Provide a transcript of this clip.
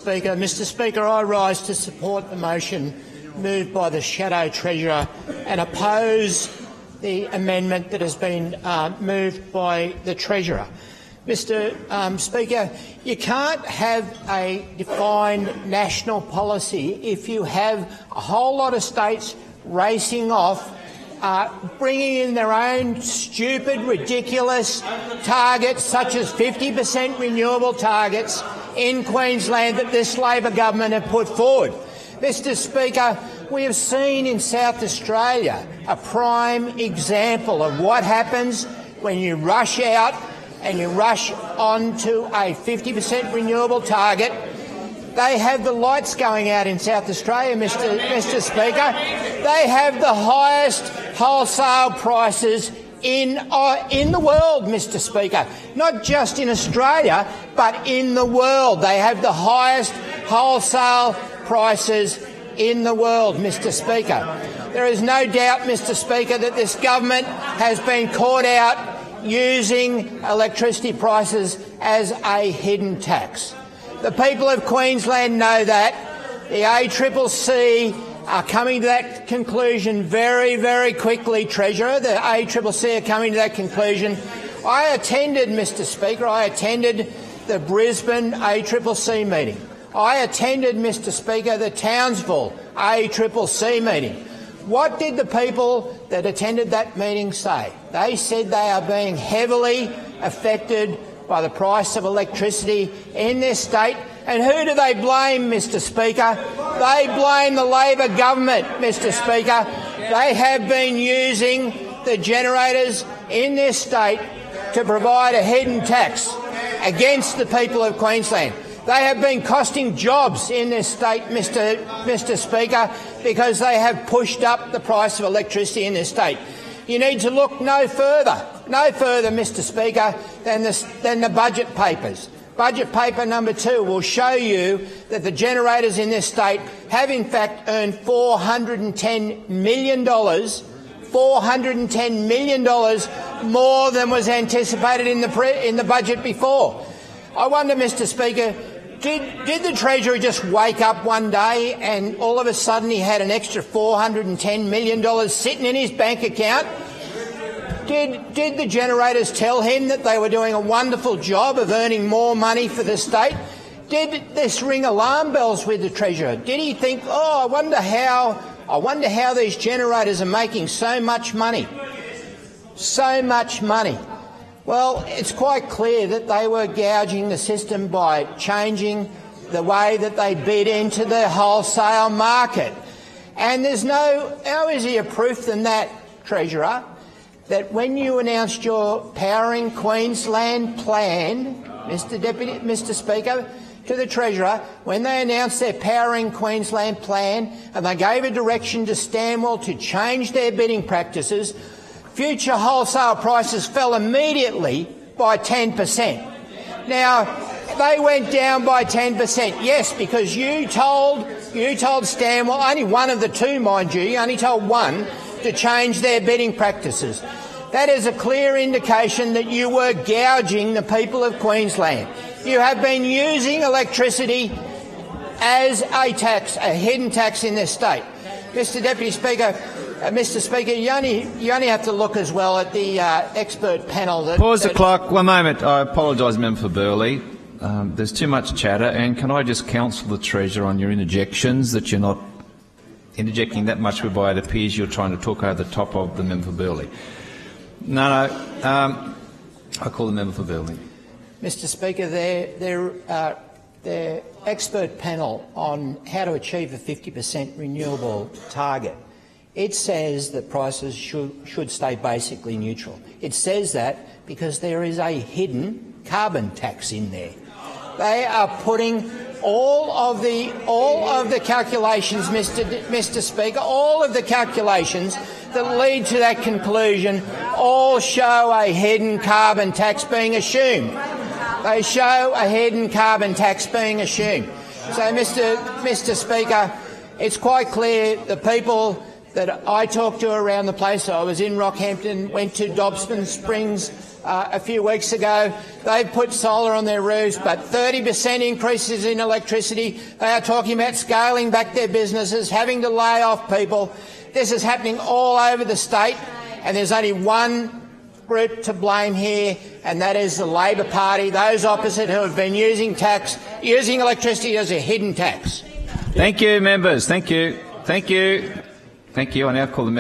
Speaker. Mr. Speaker, I rise to support the motion moved by the Shadow Treasurer and oppose the amendment that has been moved by the Treasurer. Mr. Speaker, you can't have a defined national policy if you have a whole lot of states racing off, bringing in their own stupid, ridiculous targets, such as 50% renewable targets in Queensland that this Labor government have put forward. Mr. Speaker, we have seen in South Australia a prime example of what happens when you rush out and you rush onto a 50% renewable target. They have the lights going out in South Australia, Mr. Speaker. They have the highest wholesale prices in the world, Mr. Speaker. Not just in Australia, but in the world. They have the highest wholesale prices in the world, Mr. Speaker. There is no doubt, Mr. Speaker, that this government has been caught out using electricity prices as a hidden tax. The people of Queensland know that. The ACCC are coming to that conclusion very, very quickly, Treasurer. The ACCC are coming to that conclusion. I attended, Mr. Speaker, the Brisbane ACCC meeting. I attended, Mr. Speaker, the Townsville ACCC meeting. What did the people that attended that meeting say? They said they are being heavily affected by the price of electricity in their state. And who do they blame, Mr. Speaker? They blame the Labor government, Mr. Speaker. They have been using the generators in their state to provide a hidden tax against the people of Queensland. They have been costing jobs in this state, Mr. Speaker, because they have pushed up the price of electricity in this state. You need to look no further, Mr. Speaker, than the budget papers. Budget paper number 2 will show you that the generators in this state have in fact earned $410 million more than was anticipated in the budget before. I wonder, Mr. Speaker, did the Treasurer just wake up one day and all of a sudden he had an extra $410 million sitting in his bank account? Did the generators tell him that they were doing a wonderful job of earning more money for the state? Did this ring alarm bells with the Treasurer? Did he think, oh, I wonder how these generators are making so much money? So much money. Well, it's quite clear that they were gouging the system by changing the way that they bid into the wholesale market. And there's no easier proof than that, Treasurer, that when you announced your Powering Queensland plan, Mr. Speaker, to the Treasurer, when they announced their Powering Queensland plan and they gave a direction to Stanwell to change their bidding practices, future wholesale prices fell immediately by 10%. Now, they went down by 10%, yes, because you told Stanwell, only one of the two, mind you only told one, to change their bidding practices. That is a clear indication that you were gouging the people of Queensland. You have been using electricity as a tax, a hidden tax in this state. Mr. Speaker, you only have to look as well at the expert panel. Pause the clock. 1 moment. I apologise, Member for Burleigh. There's too much chatter, and can I just counsel the Treasurer on your interjections that you're not interjecting that much whereby it appears you're trying to talk over the top of the Member for Burleigh. No. I call the Member for Burleigh. Mr. Speaker, their expert panel on how to achieve a 50% renewable target, it says that prices should stay basically neutral. It says that because there is a hidden carbon tax in there. They are putting all of the calculations, Mr. Speaker, all of the calculations that lead to that conclusion all show a hidden carbon tax being assumed. They show a hidden carbon tax being assumed. So, Mr. Speaker, it's quite clear the people that I talked to around the place, I was in Rockhampton, went to Dobson Springs a few weeks ago. They've put solar on their roofs, but 30% increases in electricity. They are talking about scaling back their businesses, having to lay off people. This is happening all over the state, and there's only one group to blame here, and that is the Labor Party, those opposite who have been using electricity as a hidden tax. Thank you, members. Thank you. Thank you. Thank you. I now call the